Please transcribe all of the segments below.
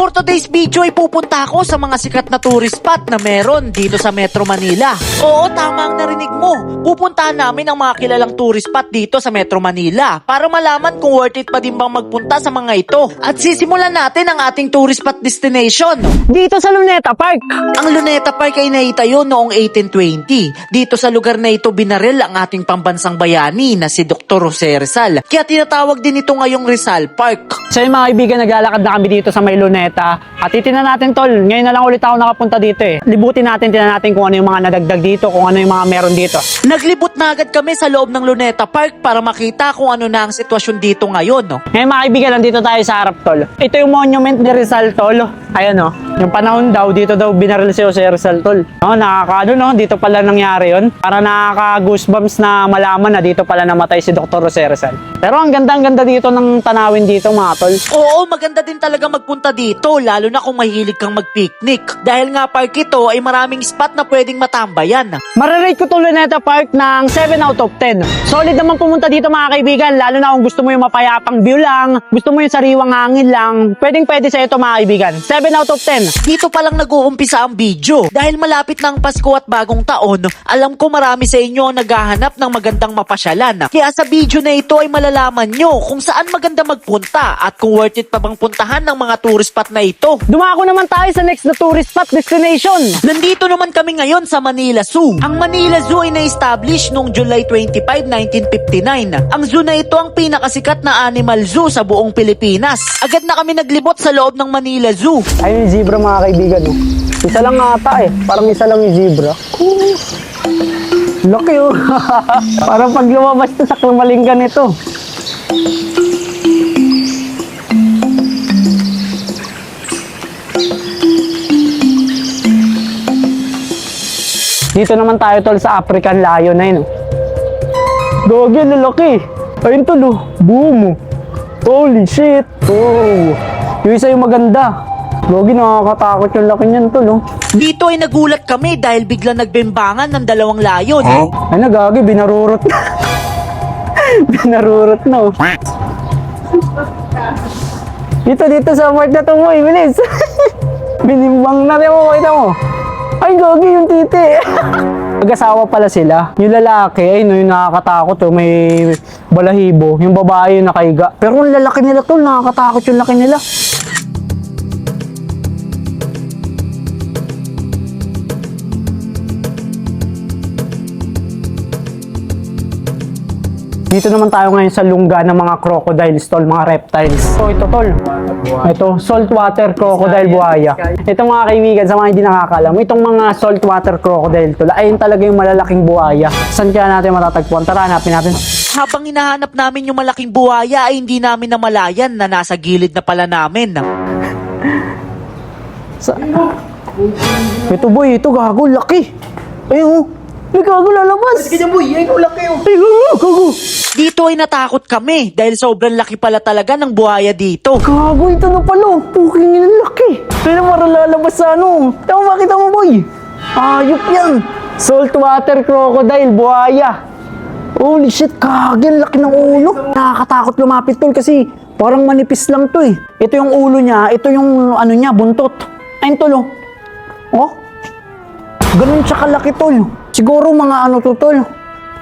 For today's video ay pupunta ako sa mga sikat na tourist spot na meron dito sa Metro Manila. Oo, tama ang narinig mo. Pupuntahan namin ang mga kilalang tourist spot dito sa Metro Manila para malaman kung worth it pa din bang magpunta sa mga ito. At sisimulan natin ang ating tourist spot destination Dito sa Luneta Park. Ang Luneta Park ay naitayo noong 1820. Dito sa lugar na ito binaril ang ating pambansang bayani na si Dr. Jose Rizal. Kaya tinatawag din ito ngayong Rizal Park. So yung mga kaibigan, naglalakad na kami dito sa may Luneta. At titignan natin tol, ngayon na lang ulit ako nakapunta dito eh. Libutin natin, tingnan natin kung ano yung mga nadagdag dito, kung ano yung mga meron dito. Naglibot na agad kami sa loob ng Luneta Park para makita kung ano na ang sitwasyon dito ngayon. No? Ngayon mga kaibigan, nandito tayo sa harap tol. Ito yung monument ni Rizal tol. Ayan o, yung panahon daw, dito daw binaril si Jose Rizal tol. No, nakakaano no, dito pala nangyari yun. Para nakaka-goosebumps na malaman na dito pala namatay si Dr. Jose Rizal. Pero ang ganda dito ng tanawin dito mga tol. Oo, maganda din talaga magpunta dito, lalo na kung mahilig kang mag-picnic. Dahil nga park ito ay maraming spot na pwedeng matambayan. Marirate ko to Luneta Park ng 7 out of 10. Solid naman pumunta dito mga kaibigan, lalo na kung gusto mo yung mapayapang view lang, gusto mo yung sariwang hangin lang, pwede sa ito mga kaibigan. 7 out of 10. Dito pa lang nag-uumpisa ang video. Dahil malapit na ang Pasko at bagong taon, alam ko marami sa inyo ang naghahanap ng magandang mapasyalan. Kaya sa video na ito ay malalaman nyo kung saan maganda magpunta at kung worth it pa bang puntahan ng mga tourist spot na ito. Dumako naman tayo sa next na tourist spot destination. Nandito naman kami ngayon sa Manila Zoo. Ang Manila Zoo ay na-establish noong July 25, 1959. Ang zoo na ito ang pinakasikat na animal zoo sa buong Pilipinas. Agad na kami naglibot sa loob ng Manila Zoo. Ayun yung zebra mga kaibigan. Oh. Isa lang ata eh. Parang isa lang yung zebra. Laki oh. Parang pag lumabas to sa kamalinggan ito. Dito naman tayo tol sa African lion na yun. Gogi, lalaki. Ayun tol oh. Boom. Holy shit. Oh. Yung isa yung maganda. Gogi, nakakatakot yung laki niyan tol oh. Dito ay nagulat kami dahil biglang nagbembangan ng dalawang layon. Ay nagagi, binarurot na. Binarurot na oh. Dito sa part na to mo, bilis. Binimbang na rin mo, kita mo. Ay, gogi yung titi. Mag-asawa pala sila. Yung lalaki, ay no, yung nakakatakot oh, may balahibo. Yung babae yung nakaiga. Pero yung lalaki nila tol, nakakatakot yung laki nila. Dito naman tayo ngayon sa lungga ng mga crocodiles tol, mga reptiles. So ito tol, ito saltwater crocodile buhaya. Ito mga kaibigan, sa mga hindi nakakalam, itong mga saltwater crocodile tol, ayun talaga yung malalaking buhaya. Saan kaya natin matatagpuan? Tara, hanapin natin. Habang hinahanap namin yung malaking buhaya ay hindi namin namalayan na nasa gilid na pala namin. Ito boy, ito gago, laki. Ayun oh. Ay, gago, lalabas. Sige boy, ay, laki oh. Ay, gago. Dito ay natakot kami dahil sobrang laki pala talaga ng buhaya dito. Gago, ito na pala. Puking yung laki. Kaya para lalabas sa ano. Tama, makita mo boy. Ayop yan. Saltwater crocodile, buhaya. Holy shit, kagyan, laki ng ulo. Nakakatakot lumapit tol kasi parang manipis lang to eh. Ito yung ulo niya, ito yung ano niya, buntot. Ayun tol oh. Oh. Ganun siya kalaki tol. Siguro mga ano to tol.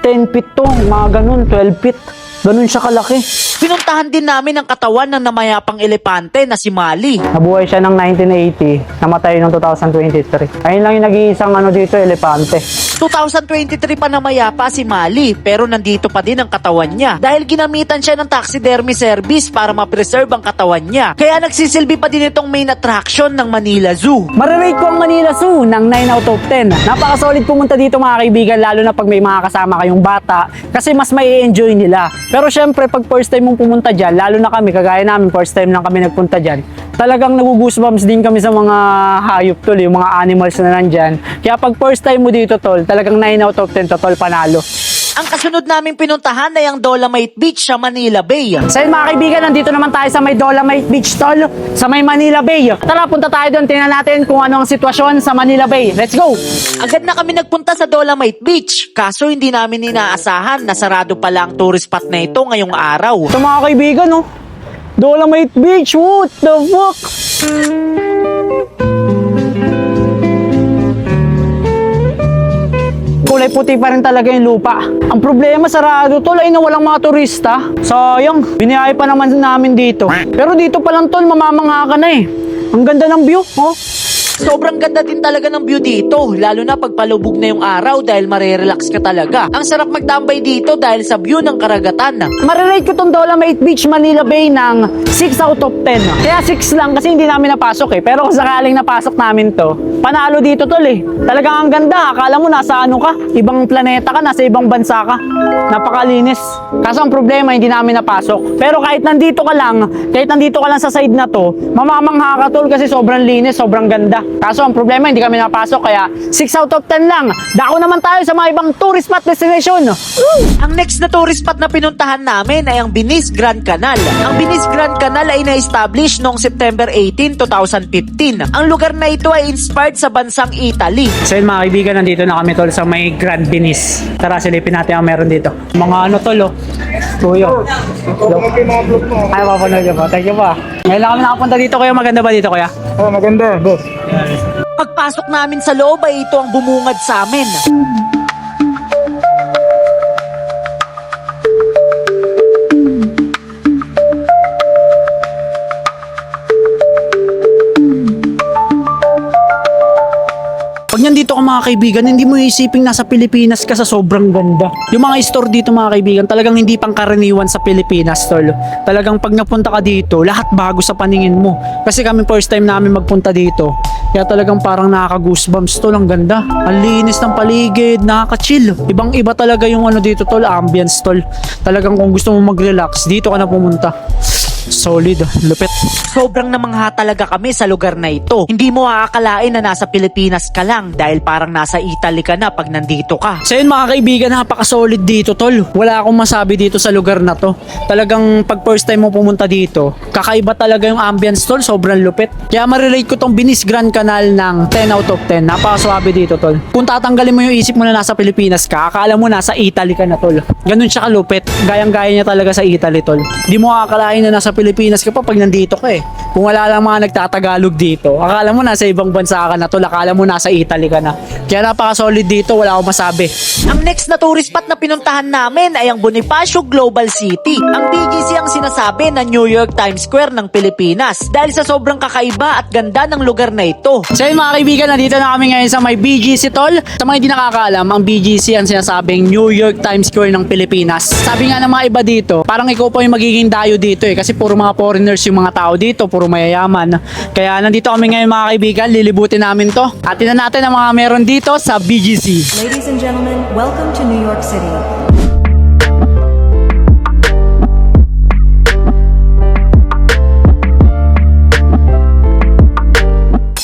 10 feet to, mga ganun, 12 feet. Ganun siya kalaki. Pinuntahan din namin ang katawan ng namayapang elepante na si Mali. Nabuhay siya ng 1980, namatay noong 2023. Ayun lang yung nag-iisang ano dito, elepante. 2023 pa namayapa si Mali pero nandito pa din ang katawan niya dahil ginamitan siya ng taxidermy service para ma-preserve ang katawan niya. Kaya nagsisilbi pa din itong main attraction ng Manila Zoo. Marirate ko ang Manila Zoo ng 9 out of 10. Napaka-solid pumunta dito mga kaibigan, lalo na pag may mga kasama kayong bata kasi mas may enjoy nila. Pero syempre pag first time mong pumunta dyan, lalo na kami, kagaya namin, first time lang kami nagpunta dyan, talagang nagugoosebumps din kami sa mga hayop tol, yung mga animals na nandyan. Kaya pag first time mo dito tol, talagang 9 out of 10 to tol, panalo. Ang kasunod naming pinuntahan ay ang Dolomite Beach sa Manila Bay. So yun mga kaibigan, nandito naman tayo sa may Dolomite Beach tol, sa may Manila Bay. Tara, punta tayo doon, tingnan natin kung ano ang sitwasyon sa Manila Bay. Let's go! Agad na kami nagpunta sa Dolomite Beach, kaso hindi namin inaasahan na sarado pala ang tourist spot na ito ngayong araw. Ito mga kaibigan, oh. Dolomite Beach, what the fuck? puti pa rin talaga yung lupa. Ang problema, sarado tol, ay na walang mga turista. Sayang, biniyay pa naman namin dito. Pero dito pa lang tol, mamamanga ka na eh. Ang ganda ng view, oh. Sobrang ganda din talaga ng view dito, lalo na pag palubog na yung araw dahil marerelax ka talaga. Ang sarap magtambay dito dahil sa view ng karagatan. Marirate ko tong Dolomite Beach, Manila Bay ng 6 out of 10. Kaya 6 lang kasi hindi namin napasok eh. Pero kung sakaling napasok namin to, panalo dito tol eh. Talagang ang ganda, akala mo nasa ano ka, ibang planeta ka, nasa ibang bansa ka. Napakalinis. Kaso ang problema, hindi namin napasok. Pero kahit nandito ka lang sa side na to, mamamangha ka tol kasi sobrang linis, sobrang ganda. Kaso ang problema, hindi kami napasok kaya 6 out of 10 lang. Dako naman tayo sa mga ibang tourist spot destination. Ang next na tourist spot na pinuntahan namin ay ang Venice Grand Canal. Ang Venice Grand Canal ay na-establish noong September 18, 2015. Ang lugar na ito ay inspired sa bansang Italy. So yun mga kaibigan, nandito na kami tol sa may Grand Venice. Tara, silipin natin ang meron dito. Mga ano tol oh. Tuyo. Ay, papanood ko po. Thank you po. Ngayon lang kami nakapunta dito kuya. Maganda ba dito kuya? Oh, maganda, boss. Pagpasok namin sa loob ay ito ang bumungad sa amin. Pag nandito ka mga kaibigan, hindi mo isiping nasa Pilipinas ka sa sobrang ganda. Yung mga store dito mga kaibigan, talagang hindi pangkaraniwan sa Pilipinas, tol. Talagang pag napunta ka dito, lahat bago sa paningin mo. Kasi kami first time namin magpunta dito. Kaya talagang parang nakaka-goosebumps, tol. Ang ganda. Ang linis ng paligid, nakaka-chill. Ibang-iba talaga yung ano dito, tol, ambience, tol. Talagang kung gusto mo mag-relax, dito ka na pumunta. Solid, lupit. Sobrang namangha talaga kami sa lugar na ito. Hindi mo aakalain na nasa Pilipinas ka lang dahil parang nasa Italy ka na pag nandito ka. So yun mga kaibigan, napaka-solid dito tol. Wala akong masabi dito sa lugar na to. Talagang pag first time mo pumunta dito, kakaiba talaga yung ambience tol, sobrang lupit. Kaya marirate ko tong Venice Grand Canal ng 10 out of 10. Napaka-swabe dito tol. Kung tatanggalin mo yung isip mo na nasa Pilipinas ka, akala mo nasa Italy ka na tol. Ganun siya kalupit. Gayang-gaya niya talaga sa Italy tol. Di mo akalain na nasa Pilipinas ka pa pag nandito ka eh. Kung wala lang mga nagtatagalog dito, akala mo nasa ibang bansa ka na tol, akala mo nasa Italy ka na. Kaya napaka-solid dito, wala akong masabi. Ang next na tourist spot na pinuntahan namin ay ang Bonifacio Global City. Ang BGC ang sinasabi na New York Times Square ng Pilipinas dahil sa sobrang kakaiba at ganda ng lugar na ito. So yun mga kaibigan, nandito na kami ngayon sa may BGC tol. Sa mga hindi nakakaalam, ang BGC ang sinasabing New York Times Square ng Pilipinas. Sabi nga ng mga iba dito, parang ikaw po yung magiging dayo dito eh, kasi puro mga foreigners yung mga tao dito, puro mayayaman. Kaya nandito kami ngayon mga kaibigan, lilibutin namin to. At tingnan natin ang mga meron dito sa BGC. Ladies and gentlemen, welcome to New York City.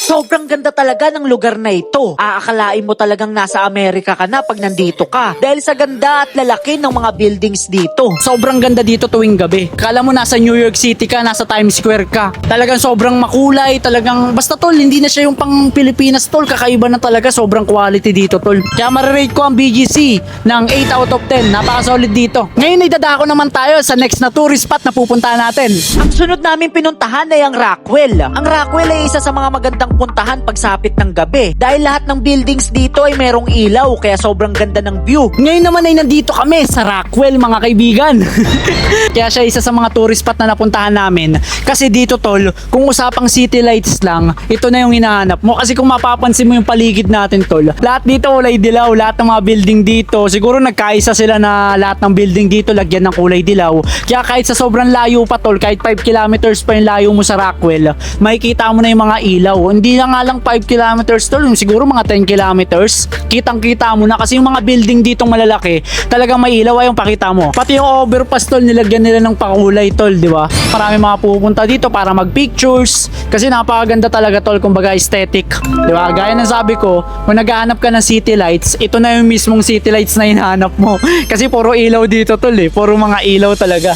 Sobrang ganda talaga ng lugar na ito. Aakalain mo talagang nasa Amerika ka na pag nandito ka dahil sa ganda at lalaki ng mga buildings dito. Sobrang ganda dito tuwing gabi. Kala mo nasa New York City ka, nasa Times Square ka. Talagang sobrang makulay, talagang basta tol, hindi na siya yung pang Pilipinas tol. Kakaiba na talaga, sobrang quality dito tol. Kaya marirate ko ang BGC ng 8 out of 10. Napaka-solid dito. Ngayon ay dadako naman tayo sa next na tourist spot na pupuntahan natin. Ang sunod namin pinuntahan ay ang Rockwell. Ang Rockwell ay isa sa mga magandang puntahan pagsapit ng gabi dahil lahat ng buildings dito ay merong ilaw kaya sobrang ganda ng view. Ngayon naman ay nandito kami sa Rockwell mga kaibigan. Kaya siya isa sa mga tourist spot na napuntahan namin. Kasi dito tol, kung usapang city lights lang, ito na yung hinahanap mo. Kasi kung mapapansin mo yung paligid natin tol, lahat dito kulay dilaw, lahat ng mga building dito, siguro nagkaisa sila na lahat ng building dito lagyan ng kulay dilaw. Kaya kahit sa sobrang layo pa tol, kahit 5 kilometers pa yung layo mo sa Rockwell, makikita mo na yung mga ilaw. Hindi na nga lang 5 kilometers tol, siguro mga 10 kilometers, kitang-kita mo na kasi yung mga building ditong malalaki, talagang may ilaw ay yung pakita mo. Pati yung overpass tol, nilagyan nila ng pakulay tol, di ba? Marami mga pupunta dito para mag-pictures kasi napakaganda talaga tol, kumbaga aesthetic, di ba? Gaya ng sabi ko, kung naghahanap ka ng city lights, ito na yung mismong city lights na hinahanap mo. Kasi puro ilaw dito tol eh, puro mga ilaw talaga.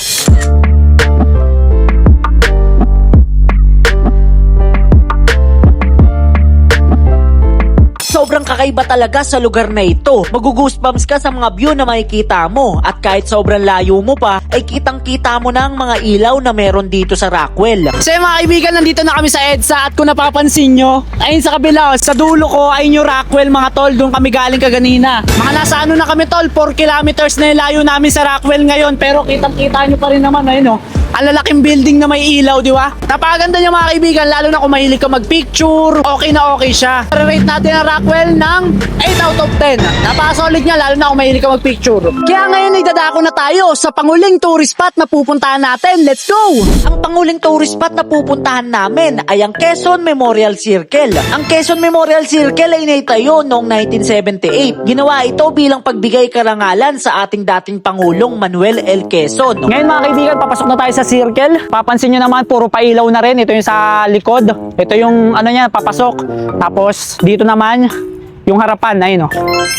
Sobrang Kakaiba talaga sa lugar na ito. Magugoosebumps ka sa mga view na makikita mo. At kahit sobrang layo mo pa, ay kitang-kita mo na ang mga ilaw na meron dito sa Rockwell. So mga kaibigan, nandito na kami sa EDSA at kung napapansin nyo, ayun sa kabila, sa dulo ko, ayun yung Rockwell mga tol, doon kami galing kaganina. Mga nasa ano na kami tol, 4 kilometers na yung layo namin sa Rockwell ngayon, pero kitang-kita nyo pa rin naman, ayun ang lalaking building na may ilaw, di ba? Napakaganda niya mga kaibigan, lalo na kung mahilig ka mag-picture, okay na okay siya. Rate natin ang Rockwell ng 8 out of 10. Napaka-solid niya, lalo na kung mahilig ka mag-picture. Kaya ngayon ay dadako na tayo sa panguling tourist spot na pupuntahan natin. Let's go! Ang panguling tourist spot na pupuntahan namin ay ang Quezon Memorial Circle. Ang Quezon Memorial Circle ay naitayo noong 1978. Ginawa ito bilang pagbigay karangalan sa ating dating Pangulong Manuel L. Quezon. Ngayon mga kaibigan, papasok na tayo sa circle. Papansin nyo naman, puro pailaw na rin. Ito yung sa likod. Ito yung ano niya, papasok. Tapos dito naman, yung harapan, ayun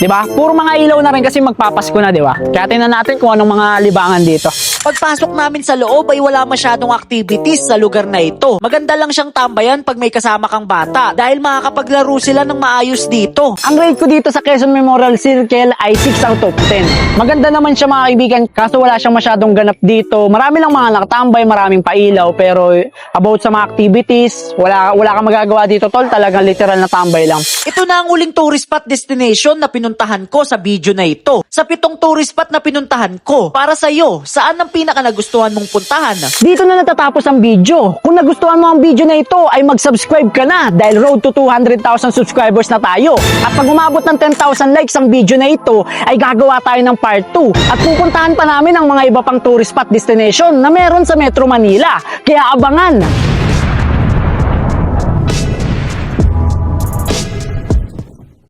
diba? Puro mga ilaw na rin kasi magpapasko na, diba? Kaya tingnan natin kung anong mga libangan dito. Pagpasok namin sa loob ay wala masyadong activities sa lugar na ito. Maganda lang siyang tambayan pag may kasama kang bata dahil makakapaglaro sila ng maayos dito. Ang grade ko dito sa Quezon Memorial Circle ay 6 out of 10. Maganda naman siya mga kaibigan, kaso wala siyang masyadong ganap dito. Marami lang mga nakatambay, maraming pailaw, pero about sa mga activities, wala kang magagawa dito tol, talagang literal na tambay lang. Ito na ang uling tourist spot destination na pinuntahan ko sa video na ito. Sa 7 tourist spot na pinuntahan ko, para sa'yo, saan ang pinaka nagustuhan mong puntahan? Dito na natatapos ang video. Kung nagustuhan mo ang video na ito, ay mag-subscribe ka na dahil road to 200,000 subscribers na tayo. At pag umabot ng 10,000 likes ang video na ito, ay gagawa tayo ng part 2. At pupuntahan pa namin ang mga iba pang tourist spot destination na meron sa Metro Manila. Kaya abangan!